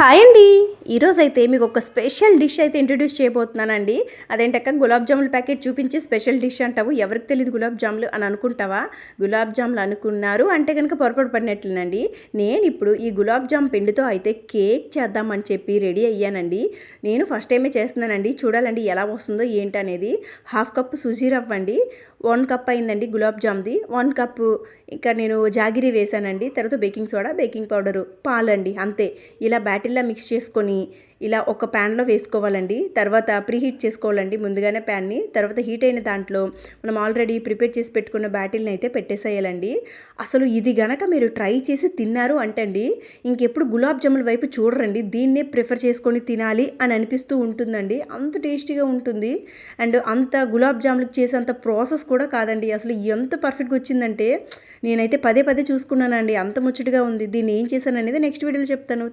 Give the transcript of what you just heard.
Hi అండి. ఈరోజైతే మీకు ఒక స్పెషల్ డిష్ అయితే ఇంట్రడ్యూస్ చేయబోతున్నానండి. అదేంటక్క గులాబ్ జాముల ప్యాకెట్ చూపించి స్పెషల్ డిష్ అంటావు, ఎవరికి తెలియదు గులాబ్ జాములు అని అనుకుంటావా? గులాబ్ జాములు అనుకున్నారు అంటే కనుక పొరపాటు పడినట్లేనండి. నేను ఇప్పుడు ఈ గులాబ్ జామ్ పిండితో అయితే కేక్ చేద్దామని చెప్పి రెడీ అయ్యానండి. నేను ఫస్ట్ టైమే చేస్తున్నానండి. చూడాలండి ఎలా వస్తుందో ఏంటనేది. 1/2 కప్పు సూజీ రవ్వ అండి, 1 కప్ అయిందండి గులాబ్ జామ్ది, 1 కప్పు ఇంకా నేను జాగిరి వేసానండి. తర్వాత బేకింగ్ సోడా, బేకింగ్ పౌడరు, పాలండి, అంతే. ఇలా బ్యాటిల్లా మిక్స్ చేసుకొని ఇలా ఒక ప్యాన్లో వేసుకోవాలండి. తర్వాత ప్రీహీట్ చేసుకోవాలండి ముందుగానే ప్యాన్ని. తర్వాత హీట్ అయిన దాంట్లో మనం ఆల్రెడీ ప్రిపేర్ చేసి పెట్టుకున్న బ్యాటిల్ని అయితే పెట్టేసేయాలండి. అసలు ఇది గనక మీరు ట్రై చేసి తిన్నారు అంటే అండి ఇంకెప్పుడు గులాబ్ జాముల వైపు చూడరండి. దీన్నే ప్రిఫర్ చేసుకొని తినాలి అని అనిపిస్తూ ఉంటుందండి. అంత టేస్టీగా ఉంటుంది. అండ్ అంత గులాబ్ జాములకు చేసేంత ప్రాసెస్ కూడా కాదండి. అసలు ఎంత పర్ఫెక్ట్గా వచ్చిందంటే నేనైతే పదే పదే చూసుకున్నానండి. అంత ముచ్చటగా ఉంది. దీన్ని ఏం చేశాను అనేది నెక్స్ట్ వీడియోలో చెప్తాను.